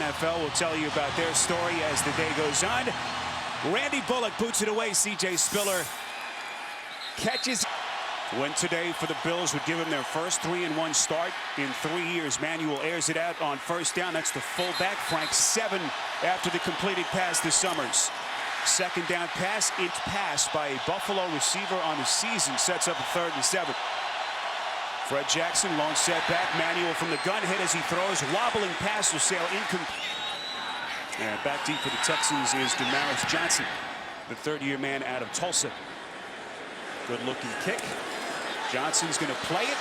NFL. We'll tell you about their story as the day goes on. Randy Bullock boots it away. C.J. Spiller catches. Win today for the Bills would give them their first 3-1 start in 3 years. Manuel airs it out on first down. That's the fullback, Frank 7 after the completed pass this Summers. Second down pass, it's passed by a Buffalo receiver on the season. Sets up a 3rd and 7. Fred Jackson, long setback. Manuel from the gun, hit as he throws. Wobbling pass will sail incomplete. And back deep for the Texans is Damaris Johnson, the 3rd-year man out of Tulsa. Good-looking kick. Johnson's going to play it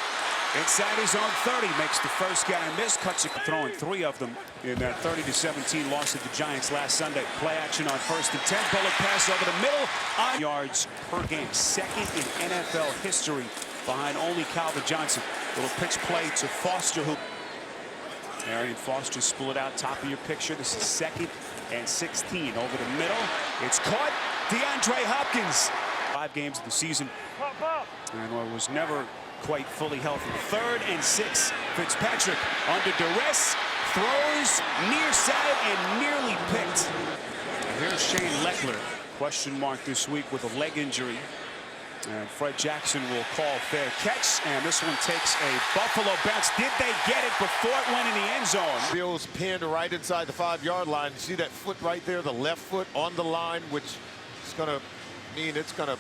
inside his own 30. Makes the first guy miss. Cuts it, throwing 3 of them in that 30-17 loss at the Giants last Sunday. Play action on 1st and 10. Bullock pass over the middle. On yards per game. 2nd in NFL history, behind only Calvin Johnson. Little pitch play to Foster, who Arian Foster split out top of your picture. This is 2nd and 16 over the middle. It's caught. DeAndre Hopkins. 5 games of the season, and was never quite fully healthy. 3rd and 6. Fitzpatrick under duress, throws near side and nearly picked. And here's Shane Leckler, question mark this week with a leg injury. And Fred Jackson will call fair catch, and this one takes a Buffalo bounce. Did they get it before it went in the end zone? Bills pinned right inside the 5-yard line. You see that foot right there, the left foot on the line, which is going to mean it's going to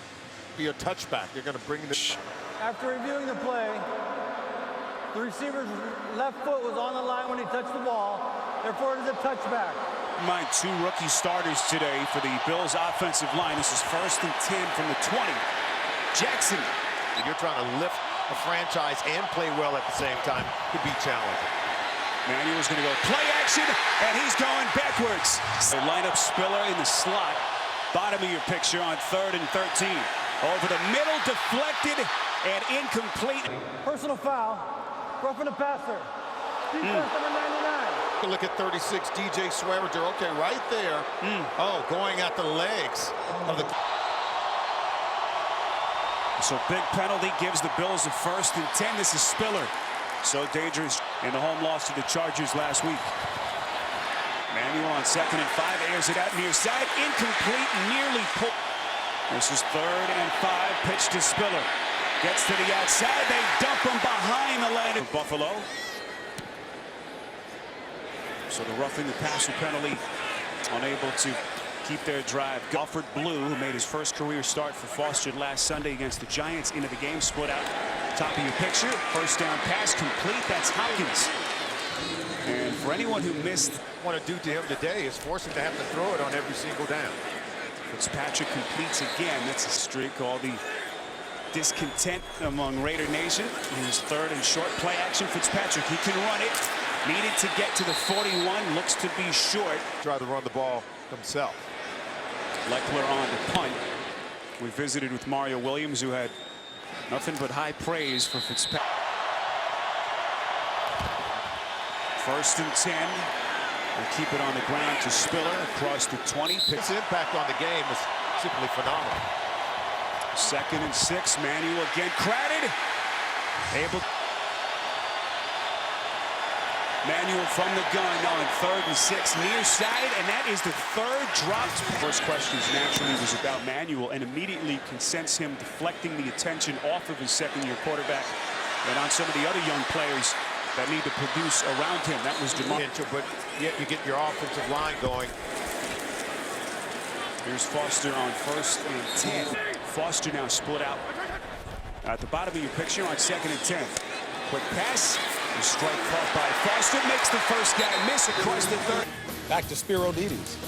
be a touchback. They're going to bring the... After reviewing the play, the receiver's left foot was on the line when he touched the ball. Therefore, it is a touchback. Mind 2 rookie starters today for the Bills offensive line. This is 1st and 10 from the 20. Jackson. You're trying to lift a franchise and play well at the same time. Could be challenging. Manuel's going to go play action, and he's going backwards. They line up Spiller in the slot. Bottom of your picture on 3rd and 13. Over the middle, deflected and incomplete. Personal foul, roughing the passer. Defense number 99. Look at 36, DJ Swearinger. Okay, right there. Oh, going at the legs of the... So big penalty gives the Bills a 1st and 10. This is Spiller. So dangerous in the home loss to the Chargers last week. Manuel on 2nd and 5, airs it out near side, incomplete, nearly pulled. This is 3rd and 5, pitch to Spiller. Gets to the outside, they dump him behind the line of Buffalo. So the roughing the passer penalty, unable to keep their drive. Alfred Blue, who made his first career start for Foster last Sunday against the Giants, into the game, split out. Top of your picture, 1st down pass complete, that's Hopkins. And for anyone who missed, want to do to him today is force him to have to throw it on every single down. Fitzpatrick completes again. That's a streak. All the discontent among Raider Nation. Here's 3rd and short. Play action. Fitzpatrick, he can run it. Needed to get to the 41. Looks to be short. Try to run the ball himself. Leckler on the punt. We visited with Mario Williams, who had nothing but high praise for Fitzpatrick. 1st and 10. We'll keep it on the ground to Spiller across the 20. His impact on the game is simply phenomenal. 2nd and 6. Manuel again crowded. Able. Manuel from the gun on 3rd and 6 near side, and that is the 3rd drop. First question naturally was about Manuel, and immediately can sense him deflecting the attention off of his 2nd-year quarterback and on some of the other young players that need to produce around him. That was Jamal. But yet you get your offensive line going. Here's Foster on 1st and 10. Foster now split out at the bottom of your picture on 2nd and 10. Quick pass. The strike caught by Foster. Makes the first guy miss across the 3rd. Back to Spiro Dides.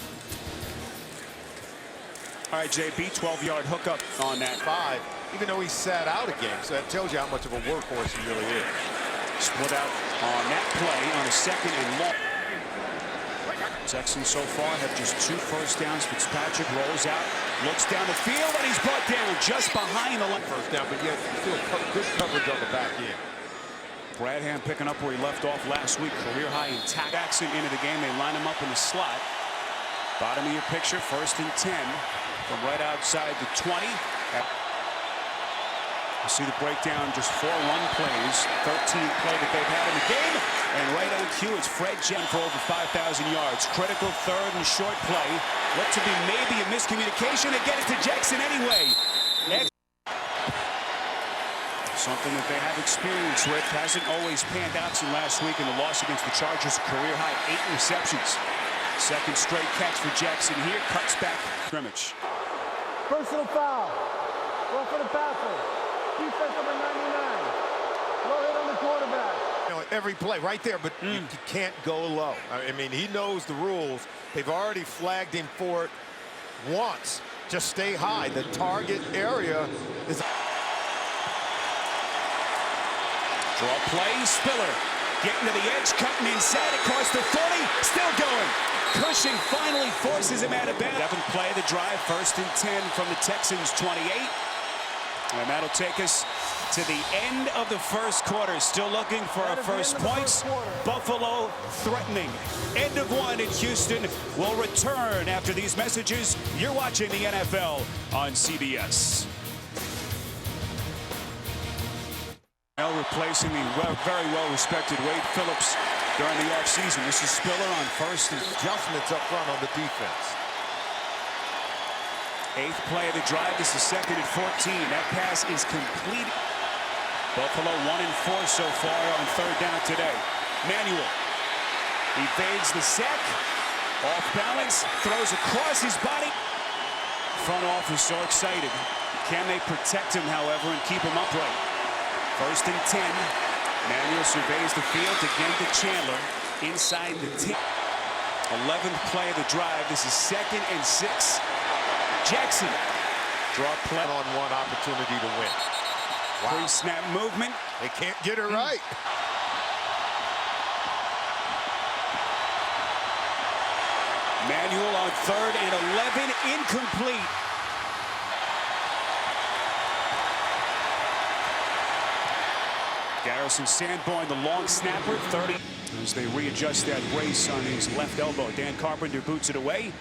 All right, JB, 12-yard hookup on that. 5, even though he sat out a game. So that tells you how much of a workhorse he really is. Split out on that play on a 2nd and long. Texans so far have just 2 first downs. Fitzpatrick rolls out, looks down the field, and he's brought down just behind the line. First down, but yet still good coverage on the back end. Bradham picking up where he left off last week. Career high in Jackson into the game. They line him up in the slot. Bottom of your picture, 1st and 10 from right outside the 20. You see the breakdown, just 4 run plays, 13 play that they've had in the game. And right on cue, it's Fred Jen for over 5,000 yards. Critical third and short play. Looked to be maybe a miscommunication. They get it to Jackson anyway. Something that they have experience with. Hasn't always panned out since last week in the loss against the Chargers. Career high 8 receptions. Second straight catch for Jackson here. Cuts back scrimmage. Personal foul. Go for the passer. Defense number 99. Low hit on the quarterback. You know, every play right there, but you can't go low. I mean, he knows the rules. They've already flagged him for it once. Just stay high. The target area is... Draw play, Spiller getting to the edge, cutting inside across the 40, still going. Cushing finally forces him out of bounds. 7th play of the drive, 1st and 10 from the Texans 28. And that'll take us to the end of the first quarter. Still looking for our first points. Buffalo threatening. End of 1 in Houston. Will return after these messages. You're watching the NFL on CBS. Now replacing the very well-respected Wade Phillips during the offseason. This is Spiller on 1st and adjustments up front on the defense. 8th play of the drive. This is 2nd and 14. That pass is complete. Buffalo 1 and 4 so far on 3rd down today. Manuel evades the sack. Off balance. Throws across his body. Front office so excited. Can they protect him, however, and keep him upright? 1st and 10. Manuel surveys the field to get to Chandler inside the 10. 11th play of the drive. This is 2nd and 6. Jackson. Draw play on 1 opportunity to win. Wow. Pre-snap movement. They can't get it right. Manuel on 3rd and 11. Incomplete. Garrison Sanborn, the long snapper, 30. As they readjust that brace on his left elbow. Dan Carpenter boots it away.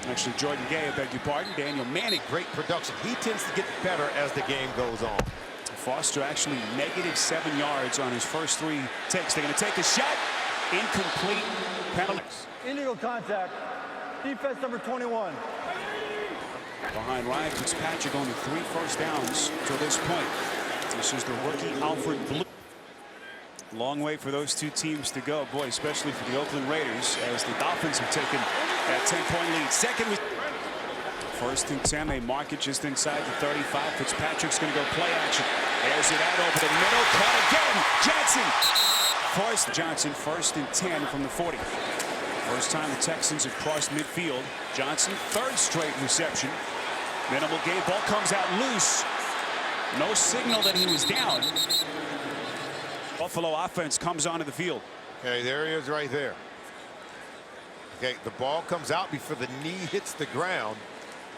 Actually, Jordan Gay, I beg your pardon. Daniel Manning. Great production. He tends to get better as the game goes on. Foster actually -7 yards on his first 3 takes. They're going to take a shot. Incomplete. Penalties. Illegal contact. Defense number 21. Behind Ryan Fitzpatrick, only 3 first downs to this point. This is the rookie Alfred Blue. Long way for those 2 teams to go, boy, especially for the Oakland Raiders, as the Dolphins have taken that 10-point lead. 2nd, 1st and 10. They mark it just inside the 35. Fitzpatrick's going to go play action. Airs it out over the middle. Caught again. Johnson. Forced Johnson, 1st and 10 from the 40. First time the Texans have crossed midfield. Johnson, 3rd straight reception. Minimal gain. Ball comes out loose. No signal that he was down. Buffalo offense comes onto the field. Okay, there he is right there. Okay, the ball comes out before the knee hits the ground.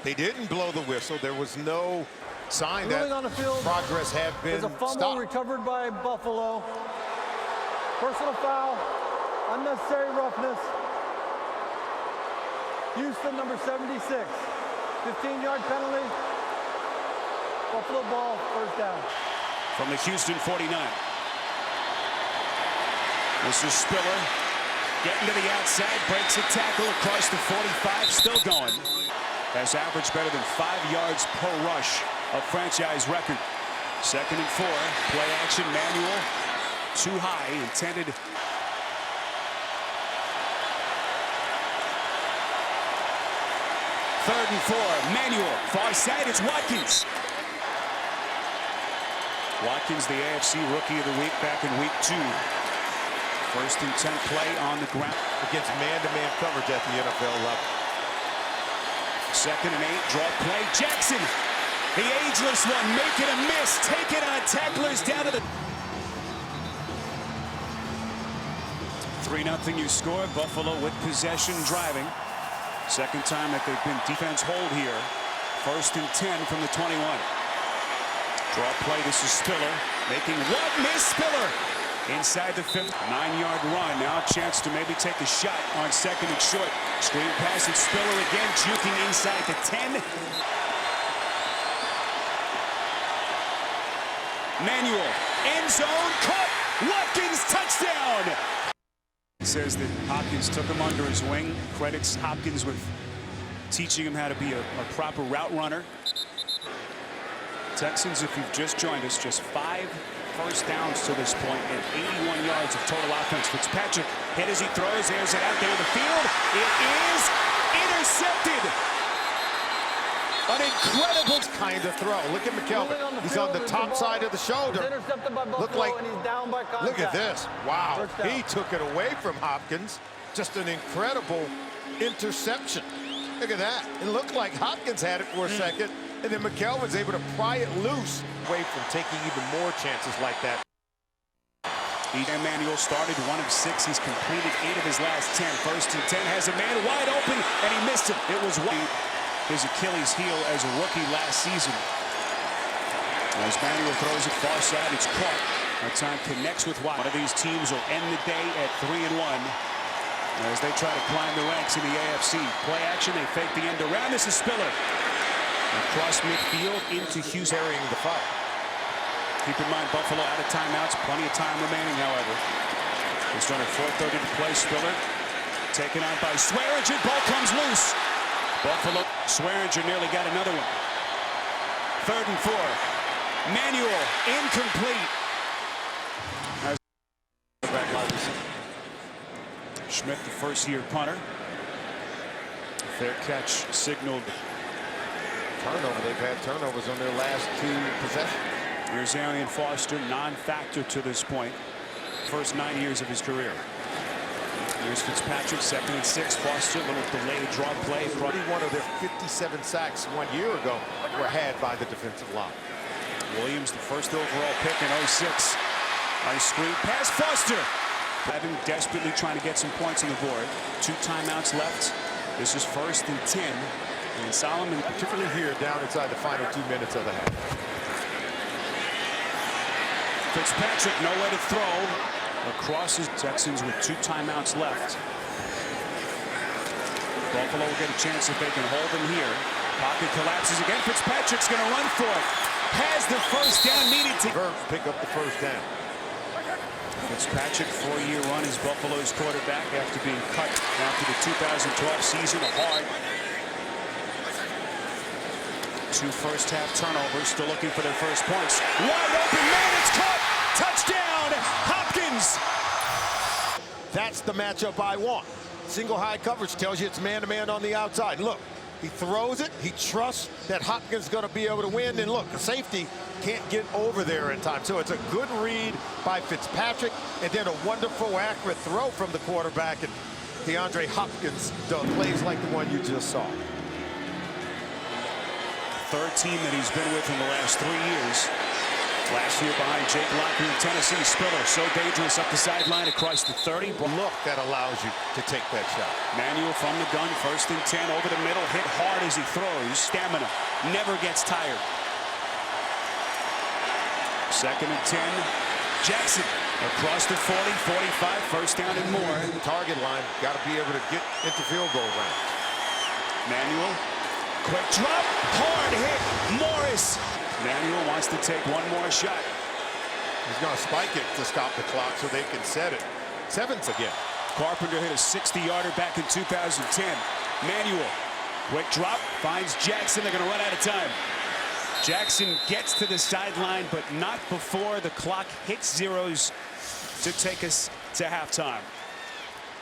They didn't blow the whistle. There was no sign that on the field, progress had been there's a fumble stopped. recovered by Buffalo. Personal foul. Unnecessary roughness. Houston number 76. 15-yard penalty. Buffalo ball, 1st down. From the Houston 49. This is Spiller getting to the outside, breaks a tackle across the 45, still going. Has averaged better than 5 yards per rush, a franchise record. 2nd and 4, play action, Manuel, too high, intended. 3rd and 4, Manuel, far side, it's Watkins. Watkins, the AFC Rookie of the Week back in week 2. 1st and 10 play on the ground. Against man-to-man coverage at the NFL level. 2nd and 8, draw play. Jackson, the ageless one, making a miss. Taking on tacklers down to the... 3-0 you score. Buffalo with possession driving. 2nd time that they've been defense hold here. 1st and 10 from the 21. Draw play, this is Spiller. Making one miss, Spiller. Inside the 5th, 9-yard run. Now a chance to maybe take a shot on 2nd and short. Screen pass and Spiller again, juking inside the 10. Manuel, end zone, caught. Watkins, touchdown. He says that Hopkins took him under his wing. Credits Hopkins with teaching him how to be a proper route runner. Texans, if you've just joined us, just 5 first downs to this point and 81 yards of total offense. Fitzpatrick hit as he throws, airs it out there in the field. It is intercepted. An incredible kind of throw. Look at McKelvin. He's on the top side of the shoulder. Intercepted by Buffalo, and he's down by contact. Look at this. Wow. He took it away from Hopkins. Just an incredible interception. Look at that. It looked like Hopkins had it for a second, and then McKelvin's able to pry it loose away from taking even more chances like that. Manuel started 1 of 6. He's completed 8 of his last 10. First and 10 has a man wide open, and he missed it. It was his Achilles heel as a rookie last season. As Manuel throws it far side, it's caught. That time connects with Watt. One of these teams will end the day at 3-1 as they try to climb the ranks in the AFC. Play action, they fake the end around. This is Spiller. Across midfield into Houston. Carrying the fight. Keep in mind, Buffalo out of timeouts. Plenty of time remaining, however. It's done at 4:30 to play. Spiller taken on by Swearinger. Ball comes loose. Buffalo. Swearinger nearly got another one. 3rd and 4. Manuel incomplete. Schmidt, the first-year punter. Fair catch signaled. Turnover. They've had turnovers on their last 2 possessions. Here's Arian Foster, non-factor to this point. First 9 years of his career. Here's Fitzpatrick, 2nd and 6. Foster, little delayed draw play. 41 of their 57 sacks 1 year ago were had by the defensive line. Williams, the first overall pick in 06. Nice screen pass. Foster. Having desperately trying to get some points on the board. 2 timeouts left. This is 1st and 10. And Solomon, particularly here, down inside the final 2 minutes of the half. Fitzpatrick, nowhere to throw. Across his Texans with 2 timeouts left. Buffalo will get a chance if they can hold him here. Pocket collapses again. Fitzpatrick's going to run for it. Has the first down needed to pick up the first down. Fitzpatrick, 4-year run as Buffalo's quarterback after being cut after the 2012 season. A hard 2 first-half turnovers. Still looking for their first points. Wide open man. It's caught. Touchdown, Hopkins. That's the matchup I want. Single high coverage tells you it's man-to-man on the outside. Look, he throws it. He trusts that Hopkins is going to be able to win. And look, the safety can't get over there in time. So it's a good read by Fitzpatrick, and then a wonderful, accurate throw from the quarterback. And DeAndre Hopkins plays like the one you just saw. 3rd team that he's been with in the last 3 years. Last year behind Jake Locker in Tennessee. Spiller so dangerous up the sideline across the 30. Look, that allows you to take that shot. Manuel from the gun, 1st and 10 over the middle, hit hard as he throws. Stamina, never gets tired. 2nd and 10. Jackson across the 40, 45, 1st down and more. Target line, got to be able to get into field goal range. Manuel, quick drop, hard hit, Morris. Manuel wants to take one more shot. He's going to spike it to stop the clock so they can set it. 7th again. Carpenter hit a 60-yarder back in 2010. Manuel, quick drop, finds Jackson. They're going to run out of time. Jackson gets to the sideline, but not before the clock hits zeros to take us to halftime.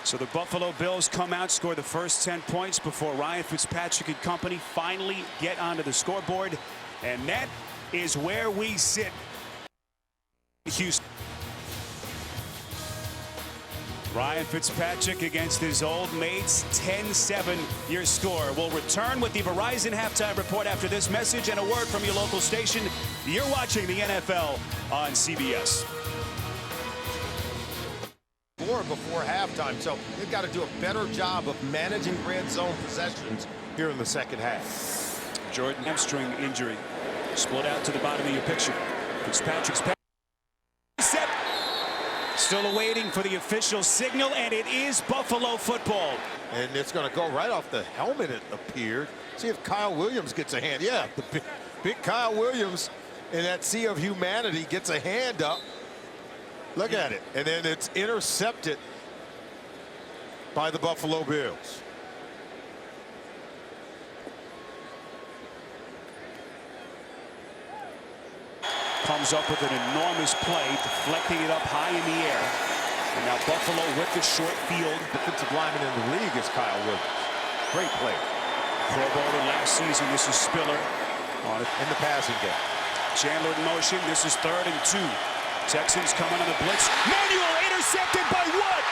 So the Buffalo Bills come out, score the first 10 points before Ryan Fitzpatrick and company finally get onto the scoreboard. And that is where we sit. Houston. Ryan Fitzpatrick against his old mates, 10-7 your score. We'll return with the Verizon halftime report after this message and a word from your local station. You're watching the NFL on CBS. Before halftime, so they've got to do a better job of managing red zone possessions here in the second half. Jordan hamstring injury. Split out to the bottom of your picture. Fitzpatrick's pass. Set. Still awaiting for the official signal, and it is Buffalo football. And it's going to go right off the helmet, it appeared. See if Kyle Williams gets a hand. Yeah, the big Kyle Williams in that sea of humanity, gets a hand up. Look at it. And then it's intercepted by the Buffalo Bills. Comes up with an enormous play, deflecting it up high in the air. And now Buffalo with the short field. Defensive lineman in the league is Kyle Williams. Great player. Pro Bowler last season. This is Spiller on it in the passing game. Chandler in motion. This is 3rd and 2. Texans coming on the blitz. Manuel intercepted by Watt.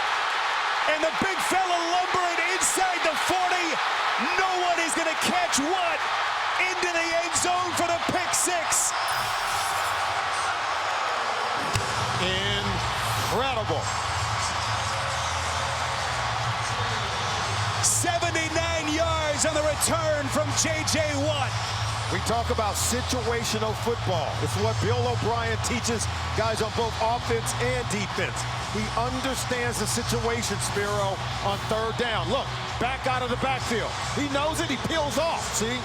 And the big fella lumbering inside the 40. No one is going to catch Watt into the end zone for the pick 6. Incredible. 79 yards on the return from J.J. Watt. We talk about situational football. It's what Bill O'Brien teaches guys on both offense and defense. He understands the situation, Spiro, on 3rd down. Look, back out of the backfield. He knows it, he peels off, see?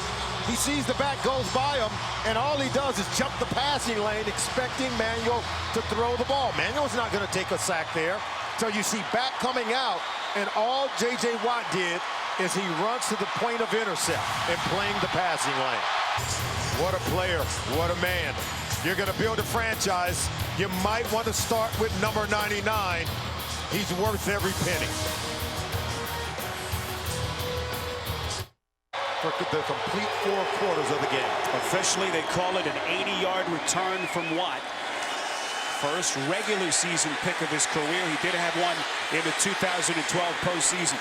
He sees the back goes by him, and all he does is jump the passing lane, expecting Manuel to throw the ball. Manuel's not going to take a sack there. So you see back coming out, and all J.J. Watt did is he runs to the point of intercept and playing the passing lane. What a player, what a man. You're going to build a franchise. You might want to start with number 99. He's worth every penny. For the complete 4 quarters of the game. Officially, they call it an 80-yard return from Watt. First regular season pick of his career. He did have one in the 2012 postseason.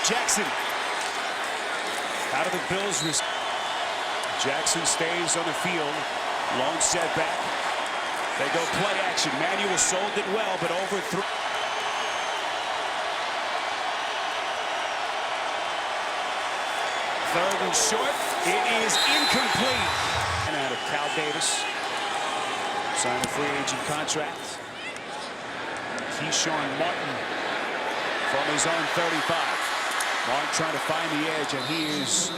Jackson out of the Bills. Jackson stays on the field. Long setback. They go play action. Manuel sold it well, but overthrew. 3rd and short. It is incomplete. And out of Cal Davis. Signed a free agent contract. Keyshawn Martin from his own 35. Martin trying to find the edge, and he is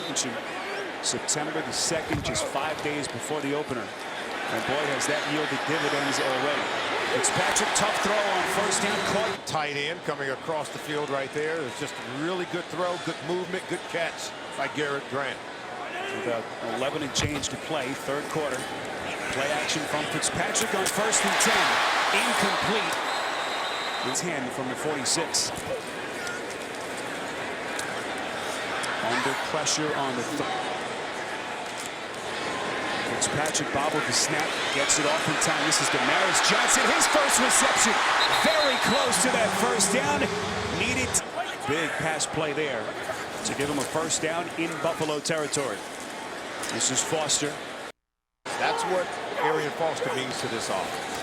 September the 2nd, just 5 days before the opener. And boy, has that yielded dividends already. Fitzpatrick, tough throw on 1st down. Caught. Tight end coming across the field right there. It's just a really good throw, good movement, good catch by Garrett Grant. About 11 and change to play, 3rd quarter. Play action from Fitzpatrick on 1st and 10. Incomplete. It's 10 from the 46. Under pressure on the Fitzpatrick bobbled the snap, gets it off in time. This is Damaris Johnson, his first reception. Very close to that 1st down. Needed big pass play there to give him a 1st down in Buffalo territory. This is Foster. That's what Arian Foster means to this offense.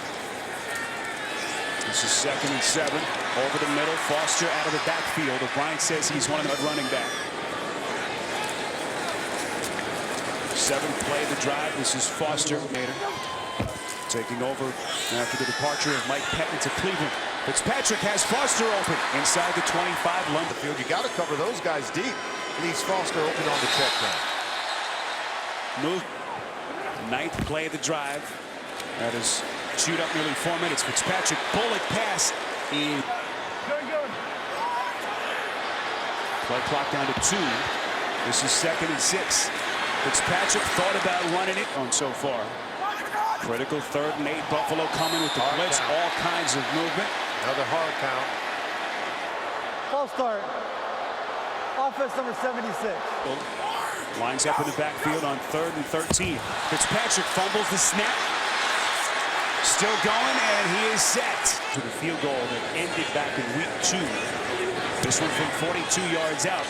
This is 2nd and 7. Over the middle, Foster out of the backfield. O'Brien says he's one of the running back. 7th play of the drive. This is Foster. Taking over after the departure of Mike Pettin to Cleveland. Fitzpatrick has Foster open inside the 25 London field. You got to cover those guys deep. Leaves Foster open on the check down. Move. 9th play of the drive. That is chewed up nearly 4 minutes. Fitzpatrick bullet pass. Play clock down to 2. This is 2nd and 6. Fitzpatrick thought about running it on so far. Critical 3rd and 8. Buffalo coming with the blitz. All kinds of movement. Another hard count. False start. Offense number 76. Lines up in the backfield on 3rd and 13. Fitzpatrick fumbles the snap. Still going, and he is set to the field goal that ended back in week 2. This one from 42 yards out.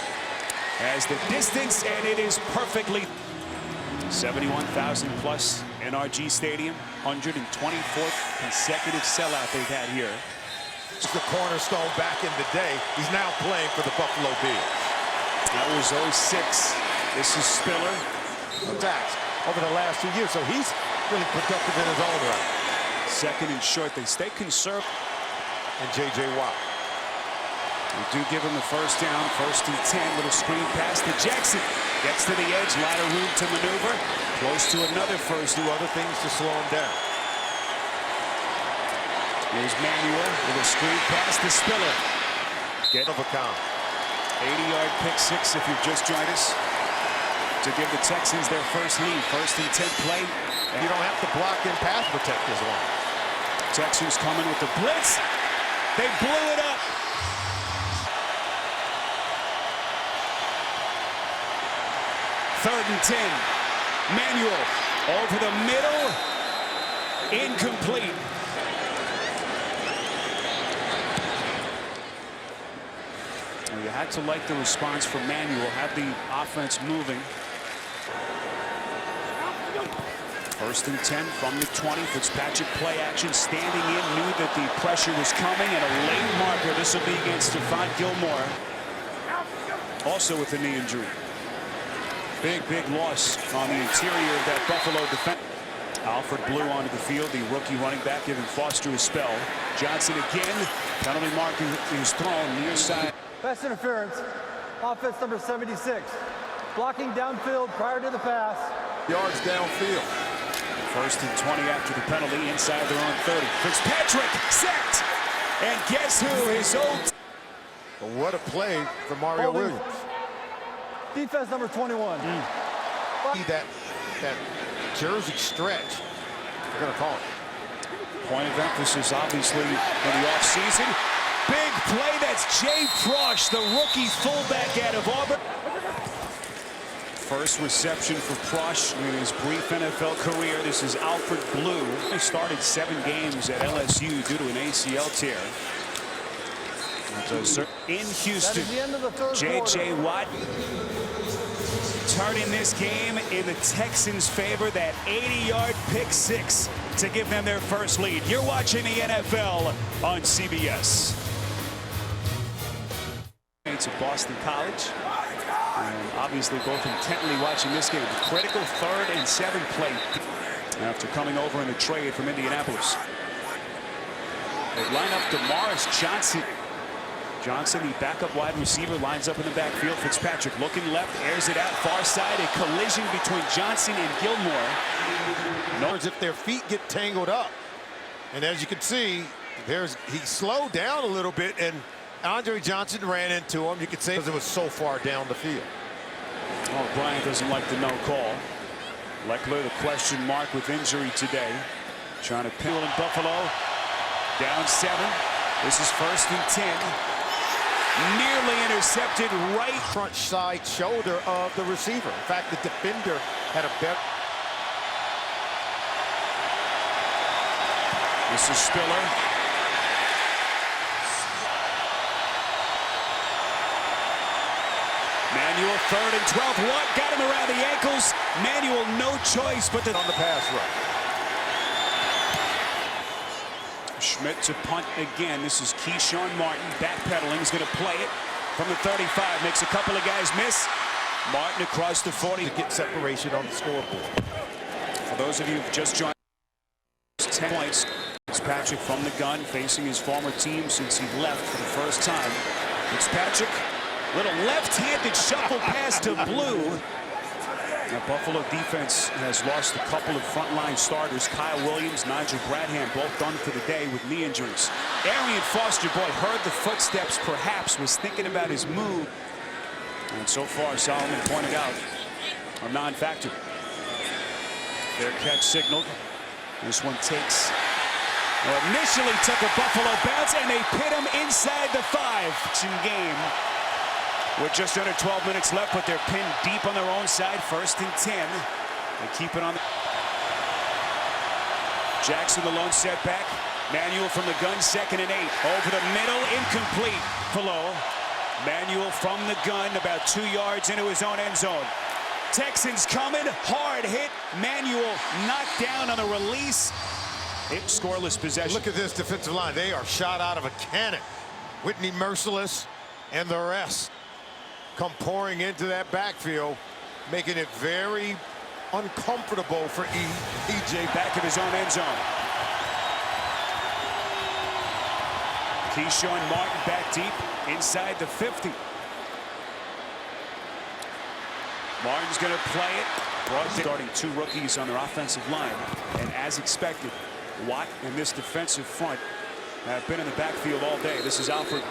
As the distance, and it is perfectly 71,000 plus NRG Stadium. 124th consecutive sellout they've had here. It's the cornerstone back in the day. He's now playing for the Buffalo Bills. That was 06. This is Spiller. Attacks over the last 2 years, so he's really productive in his own right. 2nd and short. They stay conservative. And J.J. Watt. They do give him the first down, 1st and 10. Little screen pass to Jackson. Gets to the edge, lot of room to maneuver. Close to another first. Do other things to slow him down. Here's Manuel with a screen pass to Spiller. Get of a count. 80-yard pick six if you've just joined us, to give the Texans their first lead. 1st and 10 play. You don't have to block and pass protect as long. Texans coming with the blitz. They blew it up. Third and 10. Manuel over the middle. Incomplete. You had to like the response from Manuel, have the offense moving. 1st and 10 from the 20. Fitzpatrick play action, standing in, knew that the pressure was coming, and a late marker. This will be against Stephon Gilmore, also with a knee injury. Big loss on the interior of that Buffalo defense. Alfred Blue onto the field, the rookie running back, giving Foster a spell. Johnson again, penalty marker is thrown near side. Pass interference, offense number 76. Blocking downfield prior to the pass. Yards downfield. 1st and 20 after the penalty, inside their own 30. Fitzpatrick sacked. And guess who? His old. But what a play for Mario Williams. Defense number 21. That jersey stretch, they're going to call it. Point of emphasis, obviously, in the offseason. Big play, that's Jay Frosch, the rookie fullback out of Auburn. First reception for Frosch in his brief NFL career. This is Alfred Blue. He started 7 games at LSU due to an ACL tear. In Houston, J.J. Watt turning this game in the Texans' favor. That 80-yard pick six to give them their first lead. You're watching the NFL on CBS. It's at Boston College. And obviously both intently watching this game. Critical 3rd and 7 play after coming over in a trade from Indianapolis. They line up DeMaris Johnson. Johnson, the backup wide receiver, lines up in the backfield. Fitzpatrick looking left, airs it out far side. A collision between Johnson and Gilmore. If their feet get tangled up. And as you can see, he slowed down a little bit, and Andre Johnson ran into him. You could say because it was so far down the field. Oh, Bryant doesn't like the no call. Leckler, the question mark with injury today. Trying to peel in Buffalo. Down 7. This is 1st and 10. Nearly intercepted right front side shoulder of the receiver. In fact, the defender had a better. This is Spiller. Manuel 3rd and 12. What? Got him around the ankles. Manuel no choice but to on the pass rush. Schmidt to punt again. This is Keyshawn Martin backpedaling. He's going to play it from the 35. Makes a couple of guys miss. Martin across the 40 to get separation on the scoreboard. For those of you who've just joined, 10 points. Fitzpatrick from the gun, facing his former team since he left for the first time. Fitzpatrick, little left-handed shuffle pass to Blue. The Buffalo defense has lost a couple of frontline starters. Kyle Williams, Nigel Bradham, both done for the day with knee injuries. Arian Foster, boy, heard the footsteps, perhaps was thinking about his move. And so far, Solomon pointed out, a non-factor. Fair catch signaled. This one takes, initially took a Buffalo bounce, and they pit him inside the 5. It's in game. With just under 12 minutes left, but they're pinned deep on their own side. 1st and 10. They keep it on. Jackson, the lone setback. Manuel from the gun, 2nd and 8. Over the middle, incomplete. Below. Manuel from the gun, about 2 yards into his own end zone. Texans coming, hard hit. Manuel knocked down on the release. Scoreless possession. Look at this defensive line. They are shot out of a cannon. Whitney Merciless and the rest come pouring into that backfield, making it very uncomfortable for EJ. Back of his own end zone. Keyshawn Martin back deep inside the 50. Martin's going to play it. Starting two rookies on their offensive line. And as expected, Watt and this defensive front have been in the backfield all day. This is Alfred.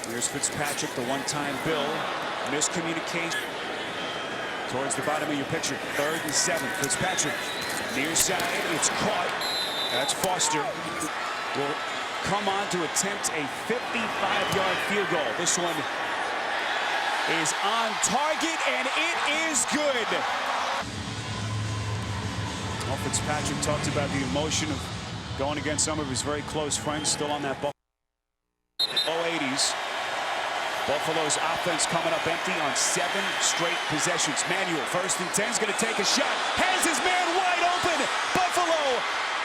Here's Fitzpatrick, the one-time Bill. Miscommunication towards the bottom of your picture. 3rd and 7. Fitzpatrick near side. It's caught. That's Foster. Will come on to attempt a 55-yard field goal. This one is on target, and it is good. Well, Fitzpatrick talked about the emotion of going against some of his very close friends still on that ball. Low 80s. Buffalo's offense coming up empty on 7 straight possessions. Manuel, 1st and 10, is going to take a shot. Has his man wide open. Buffalo,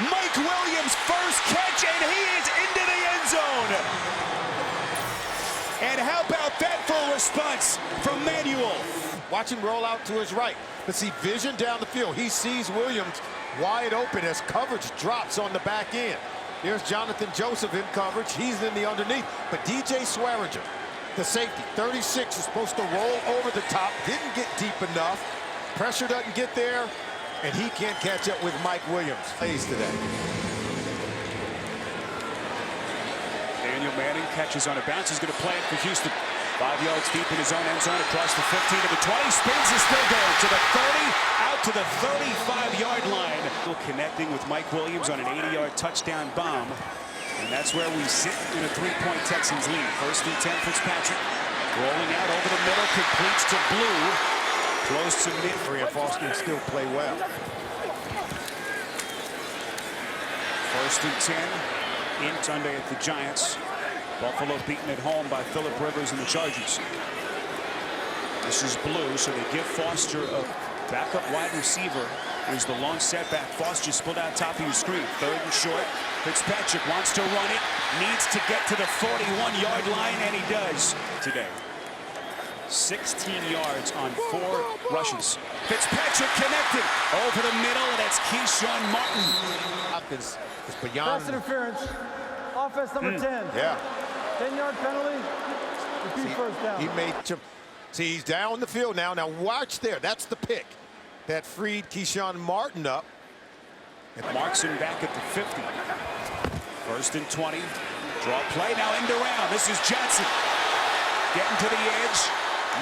Mike Williams, first catch, and he is into the end zone. And how about that for a response from Manuel? Watch him roll out to his right. Let's see vision down the field. He sees Williams wide open as coverage drops on the back end. Here's Jonathan Joseph in coverage. He's in the underneath. But DJ Swearinger, the safety, 36, is supposed to roll over the top. Didn't get deep enough. Pressure doesn't get there. And he can't catch up with Mike Williams. Plays today. Daniel Manning catches on a bounce. He's going to play it for Houston. 5 yards deep in his own end zone, across the 15 to the 20. Spins is still going to the 30, out to the 35-yard line. Still connecting with Mike Williams on an 80-yard touchdown bomb. And that's where we sit in a 3-point Texans lead. 1st and 10, Fitzpatrick rolling out over the middle, completes to Blue. Close to mid. And Foster can still play well. 1st and 10 in Sunday at the Giants. Buffalo beaten at home by Phillip Rivers and the Chargers. This is Blue, so they give Foster a backup wide receiver. Here's the long setback. Foster split out top of your screen. 3rd and short. Fitzpatrick wants to run it. Needs to get to the 41-yard line, and he does today. 16 yards on 4 rushes. Fitzpatrick connected over the middle. That's Keyshawn Martin. Is beyond. Pass interference. Offense number 10. Yeah. 10-yard penalty. Repeat first down. He made. See, he's down the field now. Now watch there. That's the pick that freed Keyshawn Martin up. And Markson back at the 50. 1st and 20. Draw play now end around. This is Johnson getting to the edge.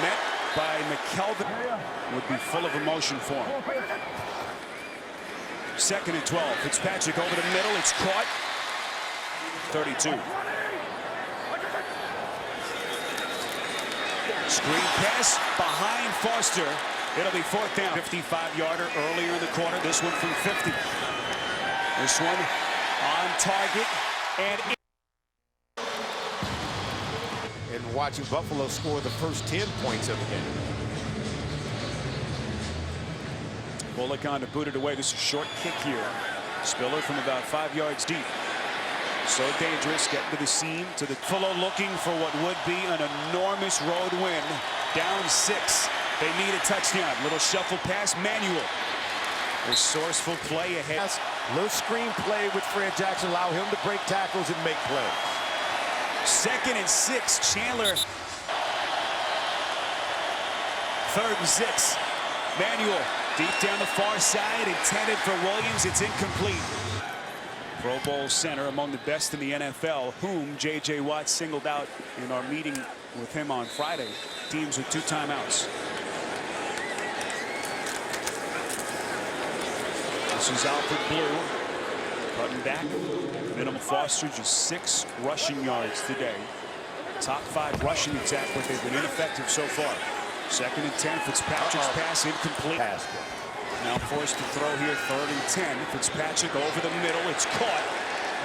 Met by McKelvin. Would be full of emotion for him. 2nd and 12. Fitzpatrick over the middle. It's caught. 32. Screen pass behind Foster. It'll be 4th down. 55-yarder earlier in the quarter. This one from 50. This one on target. And watching Buffalo score the first 10 points of the game. Bullock on to boot it away. This is a short kick here. Spiller from about 5 yards deep. So dangerous, getting to the seam, to the Buffalo looking for what would be an enormous road win. Down 6. They need a touchdown. Little shuffle pass. Manuel. Resourceful play ahead. Little screen play with Fred Jackson. Allow him to break tackles and make plays. 2nd and 6. Chandler. 3rd and 6. Manuel deep down the far side. Intended for Williams. It's incomplete. Pro Bowl center, among the best in the NFL, whom J.J. Watt singled out in our meeting with him on Friday. Teams with 2 timeouts. This is Alfred Blue. Cutting back. Minimal Foster, just 6 rushing yards today. Top 5 rushing attack, but they've been ineffective so far. 2nd and 10. Fitzpatrick's pass incomplete. Now forced to throw here, 3rd and 10. Fitzpatrick over the middle. It's caught.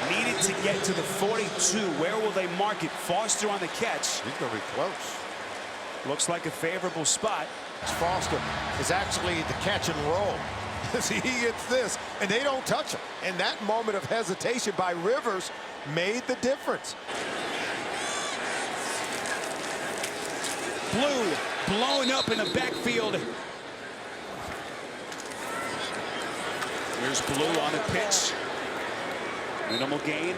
Needed to get to the 42. Where will they mark it? Foster on the catch. He's going to be close. Looks like a favorable spot. Foster is actually the catch and roll. See, he gets this, and they don't touch him. And that moment of hesitation by Rivers made the difference. Blue blowing up in the backfield. Here's Blue on the pitch. Minimal gain.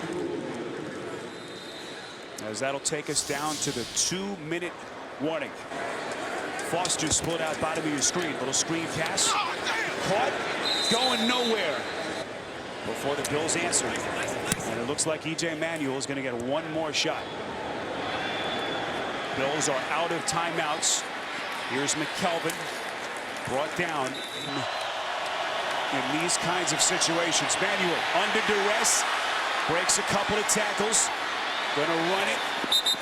As that'll take us down to the 2-minute warning. Foster split out bottom of your screen. Little screen pass. Caught. Going nowhere. Before the Bills answer. And it looks like E.J. Manuel is going to get one more shot. Bills are out of timeouts. Here's McKelvin. Brought down in these kinds of situations. Manuel under duress. Breaks a couple of tackles. Gonna run it.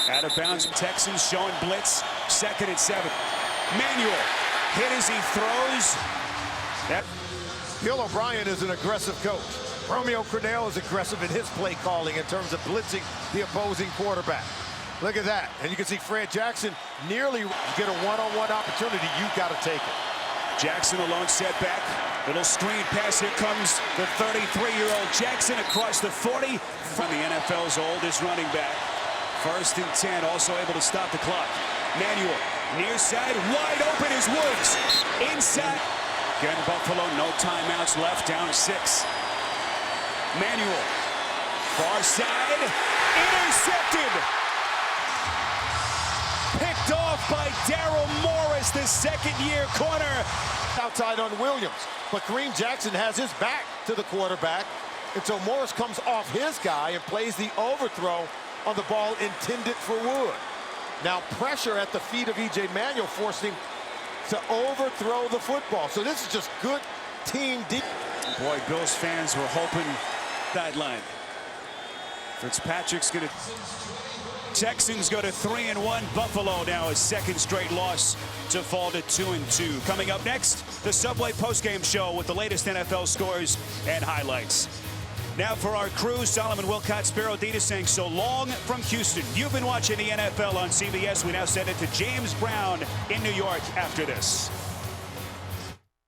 Out of bounds. Texans showing blitz. 2nd and 7. Manuel hit as he throws. Bill O'Brien is an aggressive coach. Romeo Crennel is aggressive in his play calling in terms of blitzing the opposing quarterback. Look at that. And you can see Fred Jackson nearly get a one-on-one opportunity. You've got to take it. Jackson alone setback. Little screen pass. Here comes the 33-year-old Jackson across the 40 from the NFL's oldest running back. 1st and 10, also able to stop the clock. Manuel, near side, wide open is Woods. Inside. Again, Buffalo, no timeouts left, down 6. Manuel, far side, intercepted. Picked off by Daryl Morris, the 2nd-year corner. Outside on Williams, but Kareem Jackson has his back to the quarterback, and so Morris comes off his guy and plays the overthrow on the ball intended for Wood. Now pressure at the feet of E.J. Manuel forced him to overthrow the football. So this is just good team deep. Boy, Bills fans were hoping sideline. Fitzpatrick's gonna. Texans go to 3-1. Buffalo now a 2nd straight loss to fall to 2-2. Coming up next, the Subway postgame show with the latest NFL scores and highlights. Now for our crew, Solomon Wilcott, Spero Dita saying so long from Houston. You've been watching the NFL on CBS. We now send it to James Brown in New York after this.